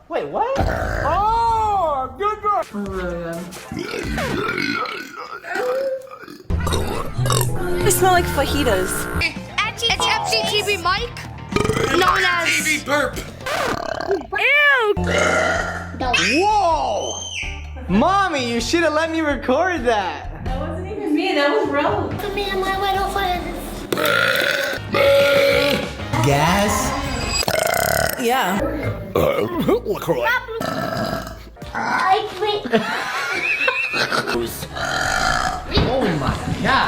Wait, what? Oh, good girl. They smell like fajitas. It's FGTeev Mike, known as TV burp. Ew. Whoa! Mommy, you should have let me record that. That wasn't even me, that was Rose. To me and my little friends. Gas? Yeah. I Oh my god.